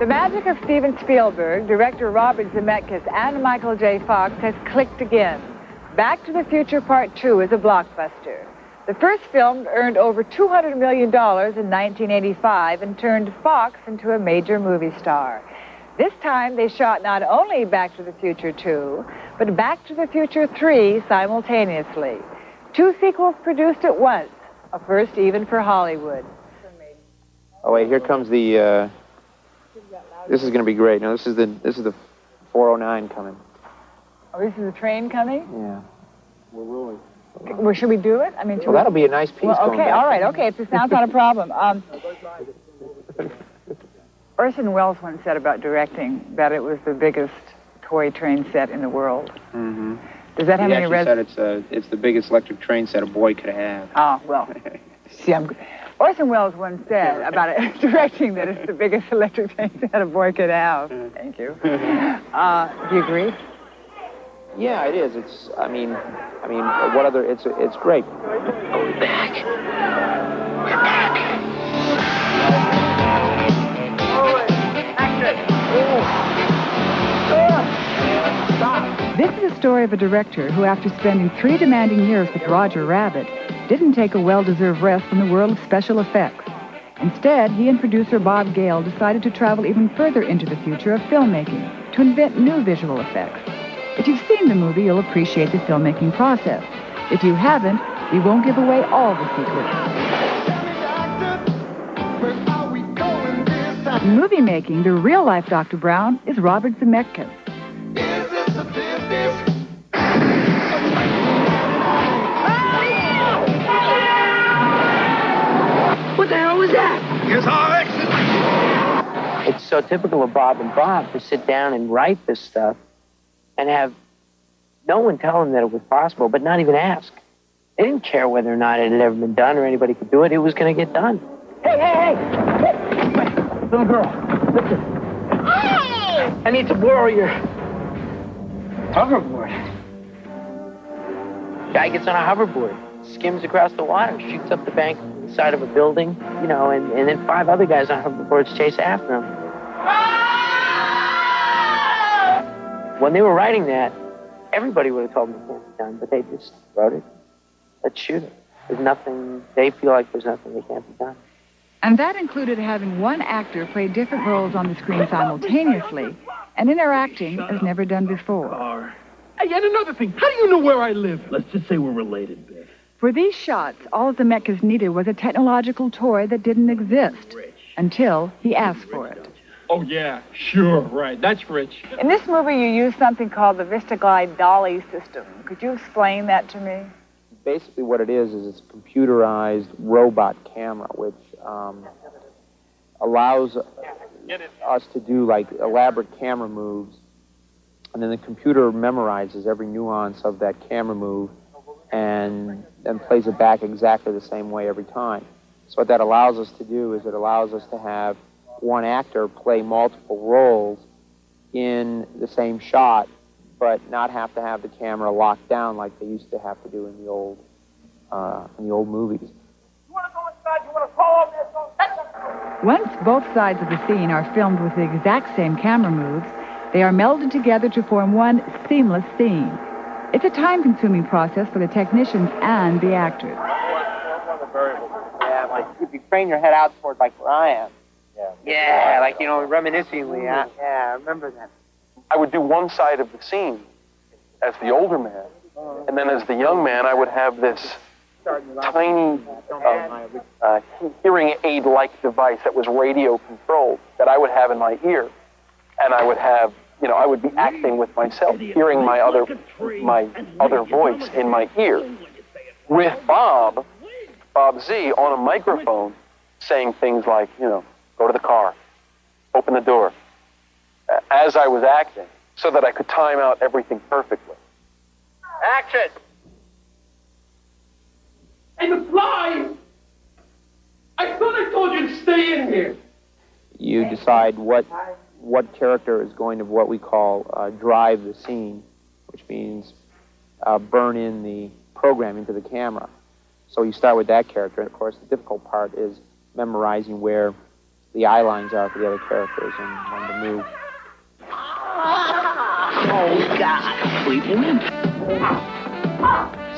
The magic of Steven Spielberg, director Robert Zemeckis, and Michael J. Fox has clicked again. Back to the Future Part 2 is a blockbuster. The first film earned over $200 million in 1985 and turned Fox into a major movie star. This time they shot not only Back to the Future 2, but Back to the Future 3 simultaneously. 2 sequels produced at once, a first even for Hollywood. Oh wait, here comes the, this is going to be great. No, this is the 409 coming. Oh, this is the train coming? Yeah. We're rolling. Well, should we do it? I mean, well, that'll be a nice piece. Well, okay, all right, okay. If the sound's not a problem. Orson Welles once said about directing that it was the biggest toy train set in the world. Mm-hmm. Does that have any resonance? He said it's the biggest electric train set a boy could have. Oh, well. See, Orson Welles once said about it, directing that it's the biggest electric train set a boy could have. Thank you. Do you agree? Yeah, it is. It's, I mean, what other, it's great. We're back. We're back. This is a story of a director who, after spending 3 demanding years with Roger Rabbit, didn't take a well-deserved rest from the world of special effects. Instead, he and producer Bob Gale decided to travel even further into the future of filmmaking to invent new visual effects. If you've seen the movie, you'll appreciate the filmmaking process. If you haven't, we won't give away all the secrets. In movie making, the real-life Dr. Brown is Robert Zemeckis. What the hell was that? Here's our exit. It's so typical of Bob and Bob to sit down and write this stuff and have no one tell them that it was possible, but not even ask. They didn't care whether or not it had ever been done or anybody could do it. It was going to get done. Hey! Little girl, listen. Hey! I need to borrow your hoverboard. Guy gets on a hoverboard, skims across the water, shoots up the bank on the side of a building, you know, and then 5 other guys on hoverboards chase after him. When they were writing that, everybody would have told them it can't be done, but they just wrote it. Let's shoot it. There's nothing, they feel like there's nothing that can't be done. And that included having one actor play different roles on the screen simultaneously and interacting as never done before. Hey, and another thing, how do you know where I live? Let's just say we're related, Biff. For these shots, all Zemeckis needed was a technological toy that didn't exist until he asked for it. Oh, yeah, sure, right. That's rich. In this movie, you use something called the VistaGlide dolly system. Could you explain that to me? Basically what it is it's a computerized robot camera, which allows us to do, like, elaborate camera moves, and then the computer memorizes every nuance of that camera move and then plays it back exactly the same way every time. So what that allows us to do is it allows us to have one actor play multiple roles in the same shot, but not have to have the camera locked down like they used to have to do in the old movies. You want to go inside? You want to call over there? Once both sides of the scene are filmed with the exact same camera moves, they are melded together to form one seamless scene. It's a time-consuming process for the technicians and the actors. Yeah, like if you crane your head out toward like where I am. Yeah, like, you know, reminiscingly. Yeah, I remember that. I would do one side of the scene as the older man, and then as the young man, I would have this tiny hearing aid-like device that was radio-controlled that I would have in my ear, and I would have, you know, I would be acting with myself, hearing my other voice in my ear, with Bob Z on a microphone saying things like, you know, go to the car, open the door, as I was acting, so that I could time out everything perfectly. Action! And the flies! I thought I told you to stay in here. You decide what character is going to, what we call, drive the scene, which means burn in the program into the camera. So you start with that character, and of course the difficult part is memorizing where the eye lines are for the other characters and when to move. Oh, God. Sleeping?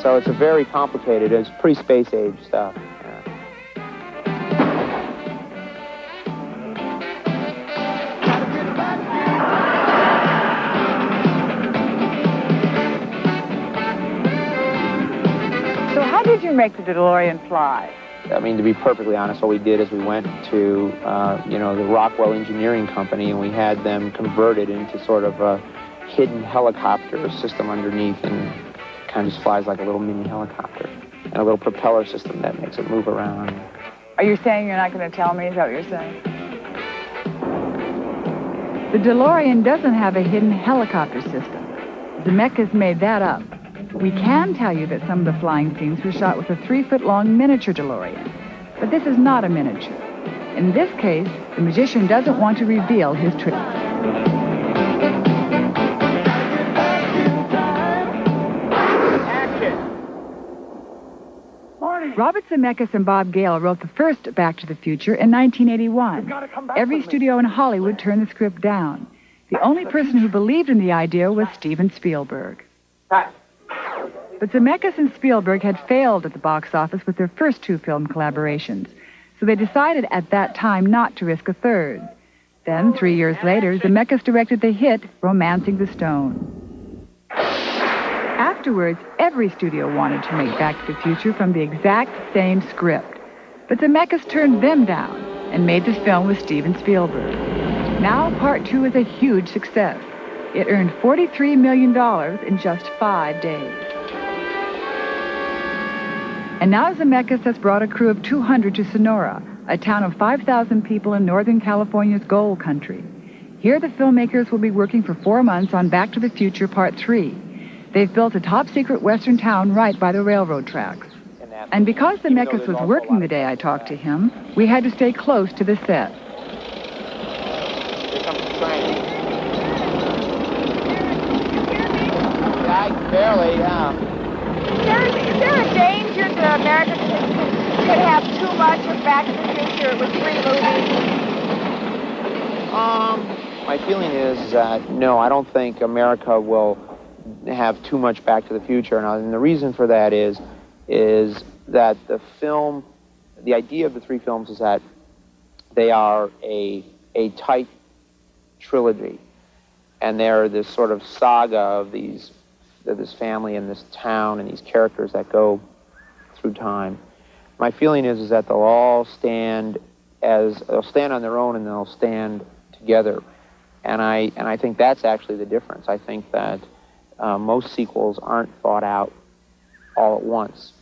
So it's a very complicated, it's pre-space age stuff. So how did you make the DeLorean fly? I mean, to be perfectly honest, what we did is we went to, the Rockwell Engineering Company, and we had them converted into sort of a hidden helicopter system underneath, and kind of just flies like a little mini helicopter, and a little propeller system that makes it move around. Are you saying you're not going to tell me? Is that what you're saying? The DeLorean doesn't have a hidden helicopter system. Zemeckis made that up. We can tell you that some of the flying scenes were shot with a 3-foot-long miniature DeLorean, but this is not a miniature. In this case, the magician doesn't want to reveal his trick. Robert Zemeckis and Bob Gale wrote the first Back to the Future in 1981. Every studio in Hollywood turned the script down. The only person who believed in the idea was Steven Spielberg. But Zemeckis and Spielberg had failed at the box office with their first 2 film collaborations, so they decided at that time not to risk a third. Then, 3 years later, Zemeckis directed the hit Romancing the Stone. Afterwards, every studio wanted to make Back to the Future from the exact same script. But Zemeckis turned them down and made this film with Steven Spielberg. Now, Part 2 is a huge success. It earned $43 million in just 5 days. And now Zemeckis has brought a crew of 200 to Sonora, a town of 5,000 people in Northern California's gold country. Here, the filmmakers will be working for 4 months on Back to the Future Part 3. They've built a top-secret western town right by the railroad tracks. And because Zemeckis was working the day I talked to him, we had to stay close to the set. Here comes the train. I barely, Is there a danger that America could have too much of Back to the Future with 3 movies? My feeling is that, no, I don't think America will have too much Back to the Future. And the reason for that is that the idea of the 3 films is that they are a tight trilogy. And they're this sort of saga of this family and this town and these characters that go through time. My feeling is that they'll all stand on their own, and they'll stand together. And I think that's actually the difference. I think that most sequels aren't thought out all at once.